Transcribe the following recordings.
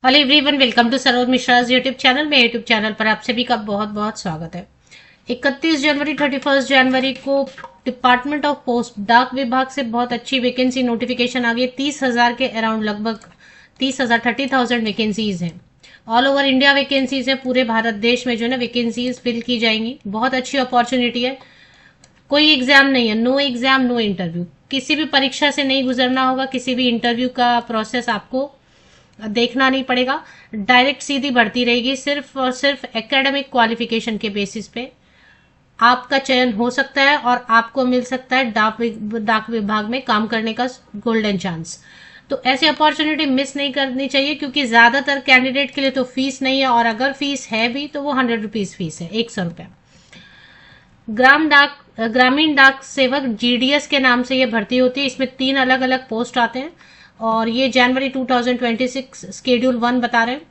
Hello everyone, welcome to Saroj Mishra's YouTube channel. मेरे YouTube channel पर आप सभी का बहुत बहुत स्वागत है। 31 जनवरी 31 जनवरी को डिपार्टमेंट ऑफ पोस्ट डाक विभाग से बहुत अच्छी वैकेंसी नोटिफिकेशन आ गई। 30,000 के अराउंड, लगभग 30,000 30,000 वैकेंसीज हैं। ऑल ओवर इंडिया वैकेंसीज है। पूरे भारत देश में जो है ना वैकेंसीज फिल की जाएंगी। बहुत अच्छी अपॉर्चुनिटी है। कोई एग्जाम नहीं है, नो एग्जाम नो इंटरव्यू। किसी भी परीक्षा से नहीं गुजरना होगा, किसी भी इंटरव्यू का प्रोसेस आपको देखना नहीं पड़ेगा। डायरेक्ट सीधी भर्ती रहेगी। सिर्फ और सिर्फ एकेडमिक क्वालिफिकेशन के बेसिस पे आपका चयन हो सकता है और आपको मिल सकता है डाक विभाग में काम करने का गोल्डन चांस। तो ऐसी अपॉर्चुनिटी मिस नहीं करनी चाहिए, क्योंकि ज्यादातर कैंडिडेट के लिए तो फीस नहीं है, और अगर फीस है भी तो वो 100 रुपीज फीस है, 100 रुपया। ग्रामीण डाक सेवक जीडीएस के नाम से ये भर्ती होती है। इसमें 3 अलग अलग पोस्ट आते हैं और ये जनवरी 2026 स्केड्यूल 1 बता रहे हैं।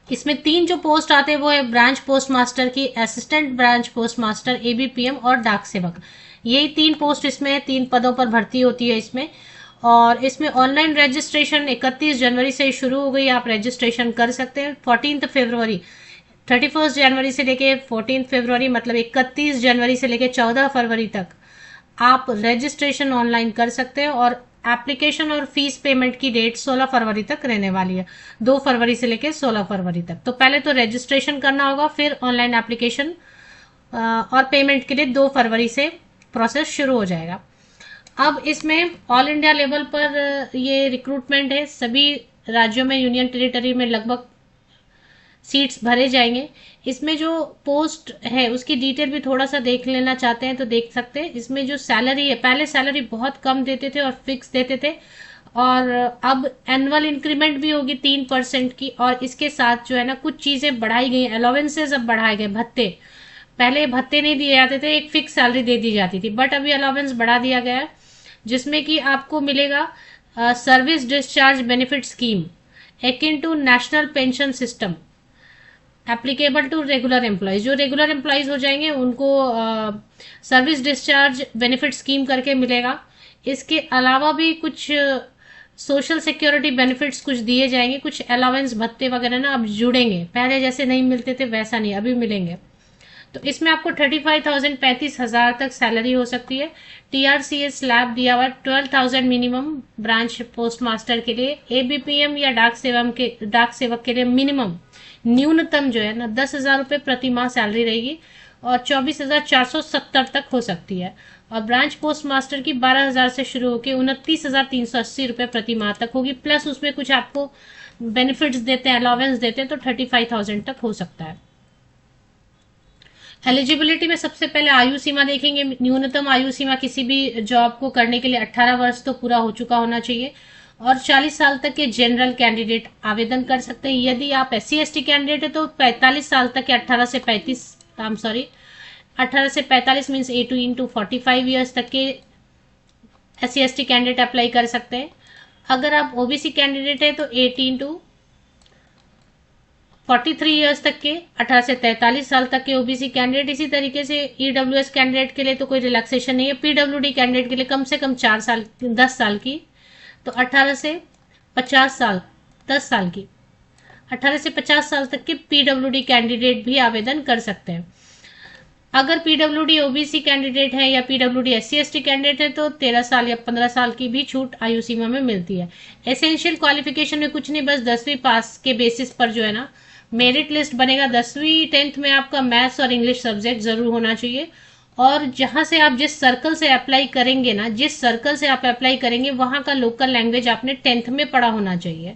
इसमें 3 जो पोस्ट आते हैं वो है ब्रांच पोस्ट मास्टर की, assistant branch post master, ABPM और डाक सेवक। यही 3 पोस्ट इसमें 3 पदों पर भर्ती होती है इसमें। और इसमें ऑनलाइन रजिस्ट्रेशन 31 जनवरी से शुरू हो गई। आप रजिस्ट्रेशन कर सकते हैं। 14 फरवरी 31 जनवरी से लेके 14 फरवरी, मतलब 31 जनवरी से लेके 14 फरवरी तक आप रजिस्ट्रेशन ऑनलाइन कर सकते हैं। और एप्लीकेशन और फीस पेमेंट की डेट 16 फरवरी तक रहने वाली है, 2 फरवरी से लेकर 16 फरवरी तक। तो पहले तो रजिस्ट्रेशन करना होगा, फिर ऑनलाइन एप्लीकेशन और पेमेंट के लिए 2 फरवरी से प्रोसेस शुरू हो जाएगा। अब इसमें ऑल इंडिया लेवल पर ये रिक्रूटमेंट है। सभी राज्यों में, यूनियन टेरिटरी में लगभग सीट्स भरे जाएंगे। इसमें जो पोस्ट है उसकी डिटेल भी थोड़ा सा देख लेना चाहते हैं तो देख सकते हैं। इसमें जो सैलरी है, पहले सैलरी बहुत कम देते थे और फिक्स देते थे, और अब एनुअल इंक्रीमेंट भी होगी 3% की। और इसके साथ जो है ना कुछ चीजें बढ़ाई गई, अलाउंसेज अब बढ़ाए गए। भत्ते, पहले भत्ते नहीं दिए जाते थे, एक फिक्स सैलरी दे दी जाती थी, बट अभी अलाउंस बढ़ा दिया गया है, जिसमें कि आपको मिलेगा service discharge benefit scheme akin to national pension system applicable to regular employees. जो रेगुलर एम्प्लॉयज हो जाएंगे उनको सर्विस डिस्चार्ज बेनिफिट स्कीम करके मिलेगा। इसके अलावा भी कुछ सोशल सिक्योरिटी बेनिफिट्स कुछ दिए जाएंगे, कुछ अलाउंस भत्ते वगैरह ना अब जुड़ेंगे। पहले जैसे नहीं मिलते थे वैसा नहीं, अभी मिलेंगे। तो इसमें आपको 35,000 35,000 तक सैलरी हो सकती है। टीआरसीएस स्लैब दिया हुआ 12,000 मिनिमम ब्रांच पोस्ट मास्टर के लिए। एबीपीएम या डाक सेवक के लिए मिनिमम न्यूनतम जो है ना 10,000 रुपये प्रति माह सैलरी रहेगी, और 24,470 तक हो सकती है। और ब्रांच पोस्ट मास्टर की 12,000 से शुरू होकर 29,380 रुपये प्रति माह तक होगी। प्लस उसमें कुछ आपको बेनिफिट्स देते हैं, अलाउंस देते हैं, तो 35,000 तक हो सकता है। एलिजिबिलिटी में सबसे पहले आयु सीमा देखेंगे। न्यूनतम आयु सीमा किसी भी जॉब को करने के लिए 18 वर्ष तो पूरा हो चुका होना चाहिए, और 40 साल तक के जनरल कैंडिडेट आवेदन कर सकते हैं। यदि आप SC/ST कैंडिडेट है तो 45 साल तक के 18 से 45 मीन्स 18 to 45 ईयर्स तक के SC/ST कैंडिडेट अप्लाई कर सकते हैं। अगर आप OBC कैंडिडेट है तो 18 to 43 ईयर्स तक के, 18 से 43 साल तक के OBC कैंडिडेट। इसी तरीके से EWS कैंडिडेट के लिए तो कोई रिलैक्सेशन नहीं है। PWD कैंडिडेट के लिए कम से कम 10 साल की, तो 18 से 50 साल 10 साल की, 18 से 50 साल तक के PWD कैंडिडेट भी आवेदन कर सकते हैं। अगर PWD OBC कैंडिडेट है या PWD SC/ST कैंडिडेट है तो 13 साल या 15 साल की भी छूट आयु सीमा में मिलती है। एसेंशियल क्वालिफिकेशन में कुछ नहीं, बस 10वीं पास के बेसिस पर जो है ना मेरिट लिस्ट बनेगा। 10वीं 10th में आपका मैथ्स और इंग्लिश सब्जेक्ट जरूर होना चाहिए। और जहां से आप जिस सर्कल से अप्लाई करेंगे ना, जिस सर्कल से आप अप्लाई करेंगे वहां का लोकल लैंग्वेज आपने 10th में पढ़ा होना चाहिए।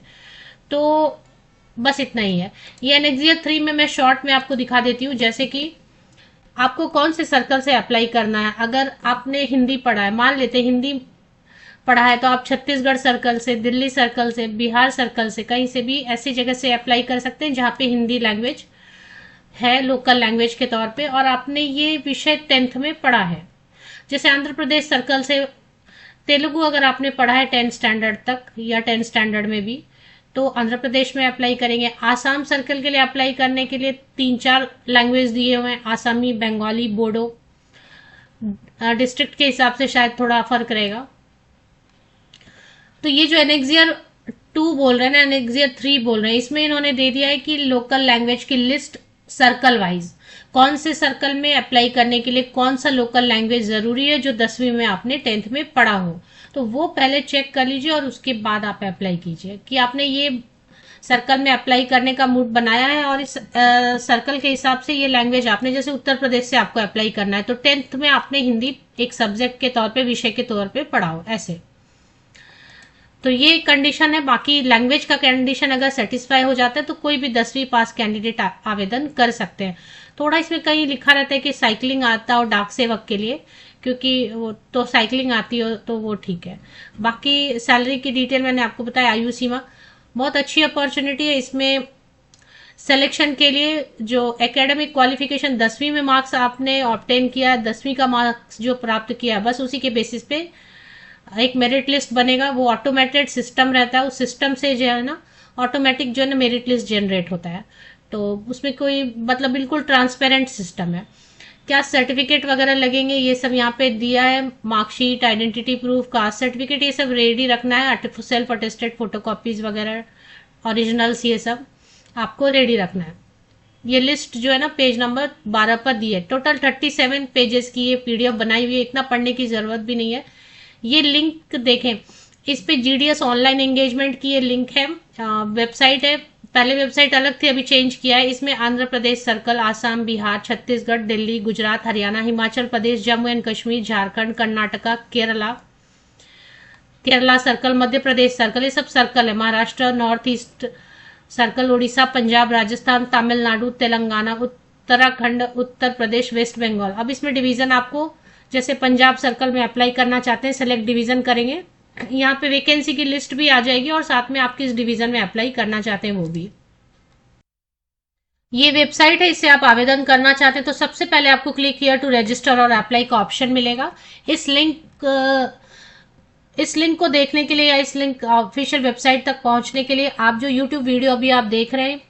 तो बस इतना ही है। ये एनेक्सियर 3 में मैं शॉर्ट में आपको दिखा देती हूँ, जैसे कि आपको कौन से सर्कल से अप्लाई करना है। अगर आपने हिंदी पढ़ा है, मान लेते हिंदी पढ़ा है, तो आप छत्तीसगढ़ सर्कल से, दिल्ली सर्कल से, बिहार सर्कल से, कहीं से भी ऐसी जगह से अप्लाई कर सकते हैं जहां पे हिंदी लैंग्वेज है लोकल लैंग्वेज के तौर पे, और आपने ये विषय 10th में पढ़ा है। जैसे आंध्र प्रदेश सर्कल से तेलुगु अगर आपने पढ़ा है 10th स्टैंडर्ड तक या 10th स्टैंडर्ड में भी, तो आंध्र प्रदेश में अप्लाई करेंगे। आसाम सर्कल के लिए अप्लाई करने के लिए 3-4 लैंग्वेज दिए हुए हैं, आसामी, बंगाली, बोडो। डिस्ट्रिक्ट के हिसाब से शायद थोड़ा फर्क रहेगा। तो ये जो एनेक्सियर 2 बोल रहे हैं ना, एनेक्सियर 3 बोल रहे हैं। इसमें इन्होंने दे दिया है कि लोकल लैंग्वेज की लिस्ट सर्कल वाइज, कौन से सर्कल में अप्लाई करने के लिए कौन सा लोकल लैंग्वेज जरूरी है, जो 10वीं में आपने 10th में पढ़ा हो, तो वो पहले चेक कर लीजिए और उसके बाद आप अप्लाई कीजिए कि आपने ये सर्कल में अप्लाई करने का मूड बनाया है और इस सर्कल के हिसाब से ये लैंग्वेज आपने, जैसे उत्तर प्रदेश से आपको अप्लाई करना है तो 10th में आपने हिंदी एक सब्जेक्ट के तौर पे, विषय के तौर पे पढ़ा हो, ऐसे। तो ये कंडीशन है। बाकी लैंग्वेज का कंडीशन अगर सेटिस्फाई हो जाता है तो कोई भी 10वीं पास कैंडिडेट आवेदन कर सकते हैं। थोड़ा इसमें कहीं लिखा रहता है कि साइकिलिंग आता हो डाक सेवक के लिए, क्योंकि वो तो साइकिलिंग आती हो तो वो ठीक है। बाकी सैलरी की डिटेल मैंने आपको बताया, आयु सीमा बहुत अच्छी अपॉर्चुनिटी है। इसमें सिलेक्शन के लिए जो एकेडमिक क्वालिफिकेशन 10वीं में मार्क्स आपने ऑब्टेन किया है, 10वीं का मार्क्स जो प्राप्त किया है, बस उसी के बेसिस पे एक मेरिट लिस्ट बनेगा। वो ऑटोमेटेड सिस्टम रहता है, उस सिस्टम से जो है ना ऑटोमेटिक जो है ना मेरिट लिस्ट जनरेट होता है, तो उसमें कोई मतलब बिल्कुल ट्रांसपेरेंट सिस्टम है। क्या सर्टिफिकेट वगैरह लगेंगे ये सब यहाँ पे दिया है, marksheet, identity proof, caste certificate, ये सब रेडी रखना है। सेल्फ अटेस्टेड फोटोकॉपीज वगैरह, ओरिजिनल्स, ये सब आपको रेडी रखना है। ये लिस्ट जो है ना पेज नंबर 12 पर दी है। टोटल 37 पेजेस की ये पीडीएफ बनाई हुई है, इतना पढ़ने की जरूरत भी नहीं है। ये लिंक देखें, इस पे जीडीएस ऑनलाइन एंगेजमेंट की ये लिंक है, वेबसाइट है। पहले वेबसाइट अलग थी, अभी चेंज किया है। इसमें Andhra Pradesh circle, Assam, Bihar, Chhattisgarh, Delhi, Gujarat, Haryana, Himachal Pradesh, Jammu and Kashmir, Jharkhand, Karnataka, Kerala circle, Madhya Pradesh circle, ये सब सर्कल है। Maharashtra, north east circle, Orissa, Punjab, Rajasthan, Tamil Nadu, Telangana, Uttarakhand, Uttar Pradesh, west Bengal. अब इसमें डिवीजन आपको, जैसे पंजाब सर्कल में अप्लाई करना चाहते हैं, सेलेक्ट डिवीजन करेंगे, यहाँ पे वैकेंसी की लिस्ट भी आ जाएगी और साथ में आप किस डिवीजन में अप्लाई करना चाहते हैं वो भी। ये वेबसाइट है, इससे आप आवेदन करना चाहते हैं तो सबसे पहले आपको क्लिक हियर टू रजिस्टर और अप्लाई का ऑप्शन मिलेगा। इस लिंक को देखने के लिए या इस लिंक ऑफिशियल वेबसाइट तक पहुंचने के लिए आप जो यूट्यूब वीडियो अभी आप देख रहे हैं,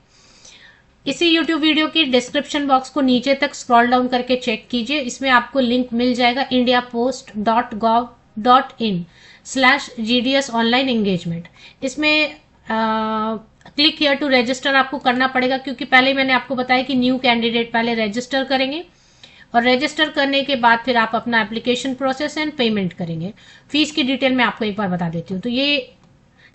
इसी यूट्यूब वीडियो की डिस्क्रिप्शन बॉक्स को नीचे तक स्क्रॉल डाउन करके चेक कीजिए। इसमें आपको लिंक मिल जाएगा indiapost.gov.in/GDS ऑनलाइन एंगेजमेंट। इसमें क्लिक हियर टू रजिस्टर आपको करना पड़ेगा, क्योंकि पहले मैंने आपको बताया कि न्यू कैंडिडेट पहले रजिस्टर करेंगे और रजिस्टर करने के बाद फिर आप अपना एप्लीकेशन प्रोसेस एंड पेमेंट करेंगे। फीस की डिटेल मैं आपको एक बार बता देती हूँ। तो ये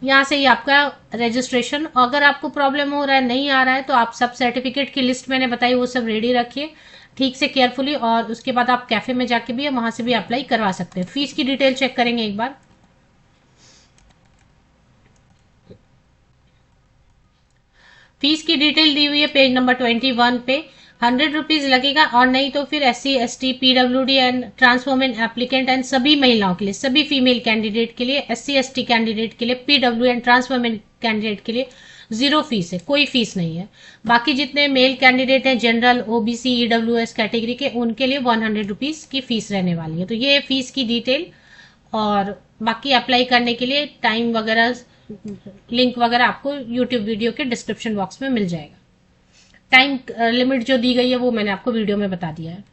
यहाँ से ही आपका रजिस्ट्रेशन, अगर आपको प्रॉब्लम हो रहा है, नहीं आ रहा है, तो आप सब सर्टिफिकेट की लिस्ट मैंने बताई वो सब रेडी रखिए ठीक से, केयरफुली, और उसके बाद आप कैफे में जाके भी वहां से भी अप्लाई करवा सकते हैं। फीस की डिटेल चेक करेंगे एक बार। फीस की डिटेल दी हुई है पेज नंबर 21 पे। 100 रुपीज लगेगा, और नहीं तो फिर SC ST PWD and transformant applicant and सभी महिलाओं के लिए, सभी फीमेल कैंडिडेट के लिए, SC ST कैंडिडेट के लिए, PW एंड ट्रांसफॉर्मेंट कैंडिडेट के लिए 0 फीस है, कोई फीस नहीं है। बाकी जितने मेल कैंडिडेट हैं जनरल, OBC, EWS कैटेगरी के, उनके लिए 100 रुपीज की फीस रहने वाली है। तो ये फीस की डिटेल, और बाकी अप्लाई करने के लिए टाइम वगैरह, लिंक वगैरह आपको यूट्यूब वीडियो के डिस्क्रिप्शन बॉक्स में मिल जाएगा। टाइम लिमिट जो दी गई है वो मैंने आपको वीडियो में बता दिया है।